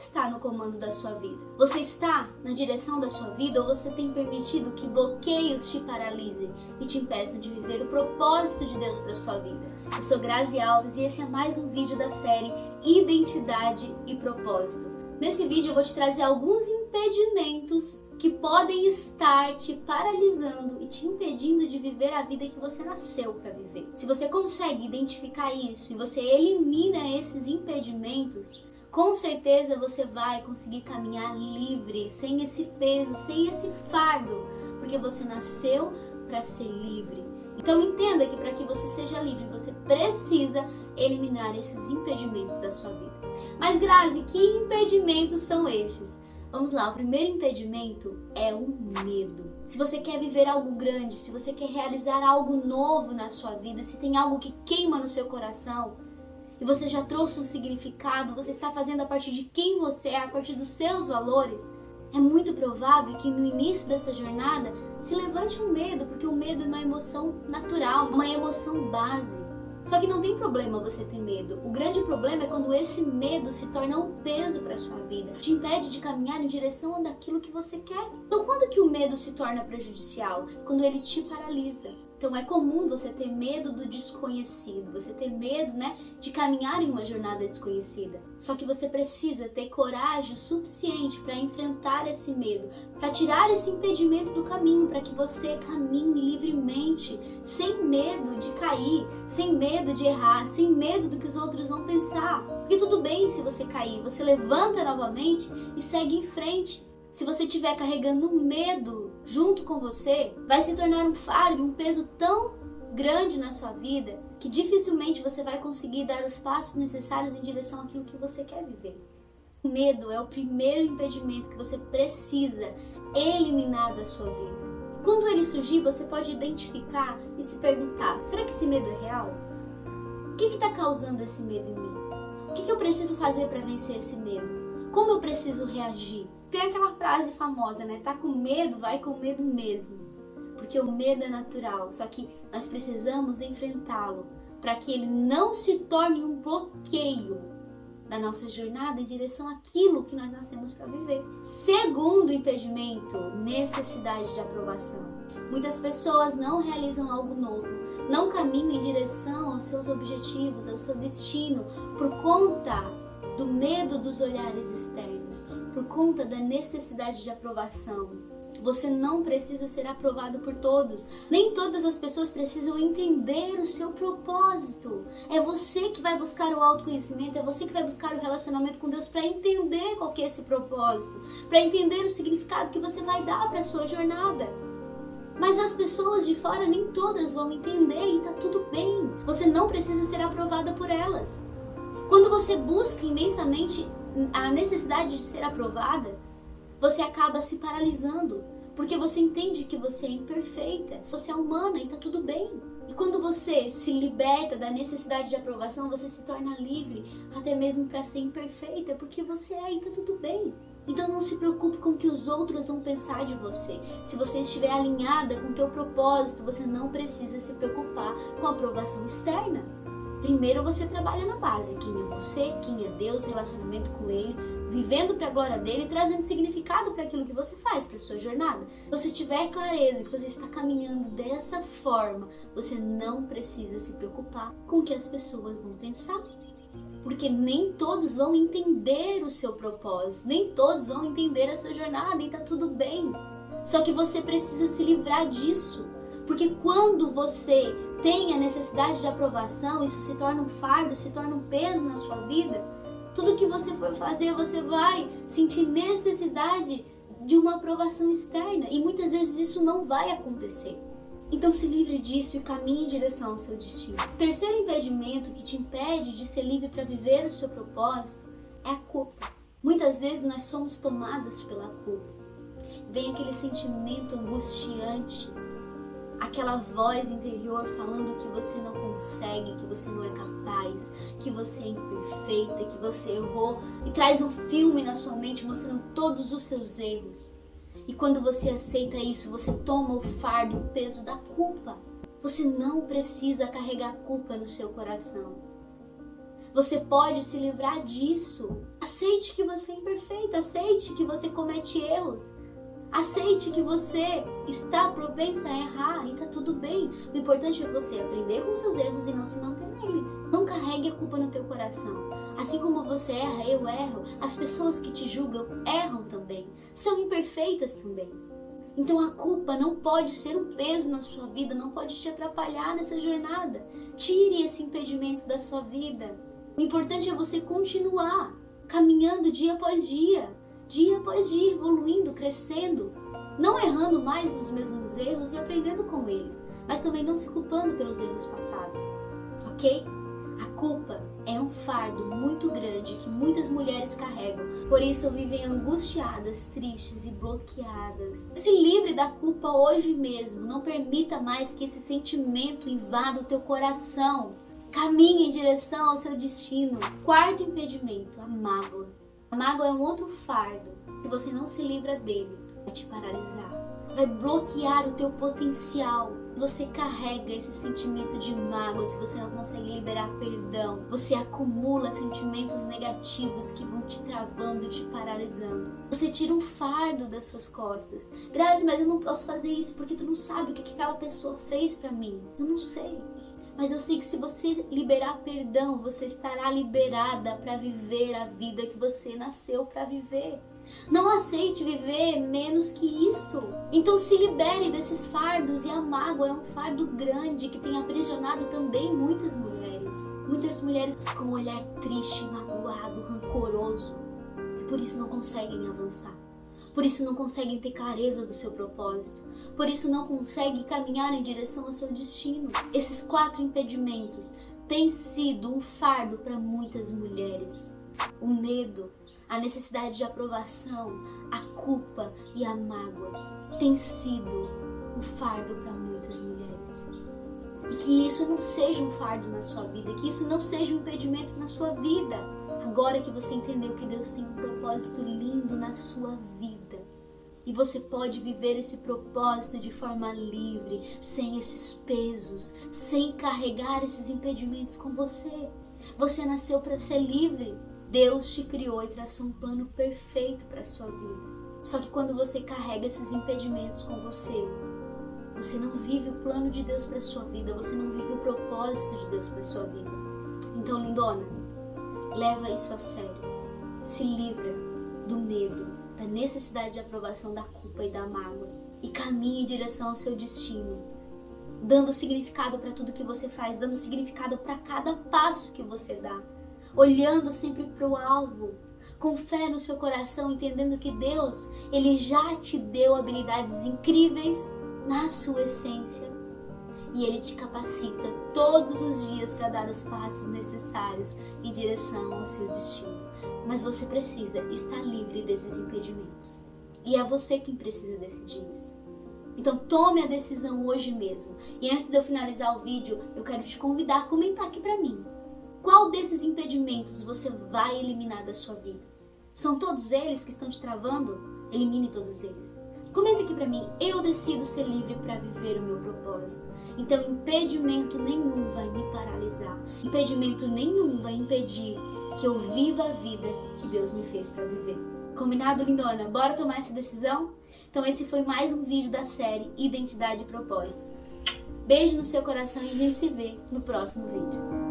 está no comando da sua vida? Você está na direção da sua vida ou você tem permitido que bloqueios te paralisem e te impeçam de viver o propósito de Deus para sua vida? Eu sou Grazi Alves e esse é mais um vídeo da série Identidade e Propósito. Nesse vídeo eu vou te trazer alguns impedimentos que podem estar te paralisando e te impedindo de viver a vida que você nasceu para viver. Se você consegue identificar isso e você elimina esses impedimentos, com certeza você vai conseguir caminhar livre, sem esse peso, sem esse fardo, porque você nasceu para ser livre. Então entenda que para que você seja livre, você precisa eliminar esses impedimentos da sua vida. Mas Grazi, que impedimentos são esses? Vamos lá, o primeiro impedimento é o medo. Se você quer viver algo grande, se você quer realizar algo novo na sua vida, se tem algo que queima no seu coração e você já trouxe um significado, você está fazendo a partir de quem você é, a partir dos seus valores, é muito provável que no início dessa jornada se levante um medo, porque o medo é uma emoção natural, uma emoção base. Só que não tem problema você ter medo. O grande problema é quando esse medo se torna um peso para sua vida, te impede de caminhar em direção daquilo que você quer. Então, quando que o medo se torna prejudicial? Quando ele te paralisa. Então, é comum você ter medo do desconhecido, você ter medo, de caminhar em uma jornada desconhecida. Só que você precisa ter coragem o suficiente para enfrentar esse medo, para tirar esse impedimento do caminho, para que você caminhe livremente, sem medo de cair, sem medo de errar, sem medo do que os outros vão pensar. Porque tudo bem se você cair, você levanta novamente e segue em frente. Se você estiver carregando medo junto com você, vai se tornar um fardo, um peso tão grande na sua vida que dificilmente você vai conseguir dar os passos necessários em direção àquilo que você quer viver. O medo é o primeiro impedimento que você precisa eliminar da sua vida. Quando ele surgir, você pode identificar e se perguntar: será que esse medo é real? O que está causando esse medo em mim? O que eu preciso fazer para vencer esse medo? Como eu preciso reagir? Tem aquela frase famosa, tá com medo, vai com medo mesmo. Porque o medo é natural, só que nós precisamos enfrentá-lo para que ele não se torne um bloqueio da nossa jornada em direção àquilo que nós nascemos para viver. Segundo impedimento, necessidade de aprovação. Muitas pessoas não realizam algo novo, não caminham em direção aos seus objetivos, ao seu destino, por conta do medo dos olhares externos, por conta da necessidade de aprovação. Você não precisa ser aprovado por todos. Nem todas as pessoas precisam entender o seu propósito. É você que vai buscar o autoconhecimento, é você que vai buscar o relacionamento com Deus para entender qual que é esse propósito, para entender o significado que você vai dar para a sua jornada. Mas as pessoas de fora nem todas vão entender e tá tudo bem. Você não precisa ser aprovada por elas. Quando você busca imensamente a necessidade de ser aprovada, você acaba se paralisando, porque você entende que você é imperfeita, você é humana e tá tudo bem. E quando você se liberta da necessidade de aprovação, você se torna livre, até mesmo para ser imperfeita, porque você é e tá tudo bem. Então não se preocupe com o que os outros vão pensar de você. Se você estiver alinhada com o teu propósito, você não precisa se preocupar com a aprovação externa. Primeiro você trabalha na base, quem é você, quem é Deus, relacionamento com Ele, vivendo para a glória dEle, trazendo significado para aquilo que você faz, para a sua jornada. Se você tiver clareza que você está caminhando dessa forma, você não precisa se preocupar com o que as pessoas vão pensar. Porque nem todos vão entender o seu propósito, nem todos vão entender a sua jornada e tá tudo bem. Só que você precisa se livrar disso. Porque quando você tem a necessidade de aprovação, isso se torna um fardo, se torna um peso na sua vida. Tudo que você for fazer, você vai sentir necessidade de uma aprovação externa. E muitas vezes isso não vai acontecer. Então se livre disso e caminhe em direção ao seu destino. O terceiro impedimento que te impede de ser livre para viver o seu propósito é a culpa. Muitas vezes nós somos tomadas pela culpa. Vem aquele sentimento angustiante, aquela voz interior falando que você não consegue, que você não é capaz, que você é imperfeita, que você errou, e traz um filme na sua mente mostrando todos os seus erros. E quando você aceita isso, você toma o fardo, o peso da culpa. Você não precisa carregar culpa no seu coração. Você pode se livrar disso. Aceite que você é imperfeita, aceite que você comete erros. Aceite que você está propensa a errar e tá tudo bem. O importante é você aprender com seus erros e não se manter neles. Não carregue a culpa no teu coração. Assim como você erra, eu erro, as pessoas que te julgam erram também. São imperfeitas também. Então a culpa não pode ser um peso na sua vida, não pode te atrapalhar nessa jornada. Tire esse impedimento da sua vida. O importante é você continuar caminhando dia após dia após dia, evoluindo, crescendo, não errando mais nos mesmos erros e aprendendo com eles, mas também não se culpando pelos erros passados, ok? A culpa é um fardo muito grande que muitas mulheres carregam, por isso vivem angustiadas, tristes e bloqueadas. Se livre da culpa hoje mesmo, não permita mais que esse sentimento invada o teu coração. Caminhe em direção ao seu destino. Quarto impedimento, a mágoa. A mágoa é um outro fardo. Se você não se livra dele, vai te paralisar. Vai bloquear o teu potencial. Se você carrega esse sentimento de mágoa, se você não consegue liberar perdão, você acumula sentimentos negativos que vão te travando, te paralisando. Você tira um fardo das suas costas. Grazi, mas eu não posso fazer isso porque tu não sabe o que aquela pessoa fez pra mim. Eu não sei. Mas eu sei que se você liberar perdão, você estará liberada para viver a vida que você nasceu para viver. Não aceite viver menos que isso. Então se libere desses fardos, e a mágoa é um fardo grande que tem aprisionado também muitas mulheres. Muitas mulheres com um olhar triste, magoado, rancoroso. E por isso não conseguem avançar. Por isso não conseguem ter clareza do seu propósito. Por isso não conseguem caminhar em direção ao seu destino. Esses 4 impedimentos têm sido um fardo para muitas mulheres. O medo, a necessidade de aprovação, a culpa e a mágoa tem sido um fardo para muitas mulheres. E que isso não seja um fardo na sua vida, que isso não seja um impedimento na sua vida. Agora que você entendeu que Deus tem um propósito lindo na sua vida, e você pode viver esse propósito de forma livre, sem esses pesos, sem carregar esses impedimentos com você. Você nasceu para ser livre. Deus te criou e traçou um plano perfeito para a sua vida. Só que quando você carrega esses impedimentos com você, você não vive o plano de Deus para a sua vida, você não vive o propósito de Deus para a sua vida. Então, lindona, leva isso a sério. Se livra do medo, da necessidade de aprovação, da culpa e da mágoa. E caminhe em direção ao seu destino, dando significado para tudo que você faz, dando significado para cada passo que você dá. Olhando sempre para o alvo, com fé no seu coração, entendendo que Deus, Ele já te deu habilidades incríveis na sua essência. E Ele te capacita todos os dias para dar os passos necessários em direção ao seu destino. Mas você precisa estar livre desses impedimentos. E é você quem precisa decidir isso. Então tome a decisão hoje mesmo. E antes de eu finalizar o vídeo, eu quero te convidar a comentar aqui para mim. Qual desses impedimentos você vai eliminar da sua vida? São todos eles que estão te travando? Elimine todos eles. Comenta aqui pra mim, eu decido ser livre para viver o meu propósito. Então impedimento nenhum vai me paralisar. Impedimento nenhum vai impedir que eu viva a vida que Deus me fez para viver. Combinado, lindona? Bora tomar essa decisão? Então esse foi mais um vídeo da série Identidade e Propósito. Beijo no seu coração e a gente se vê no próximo vídeo.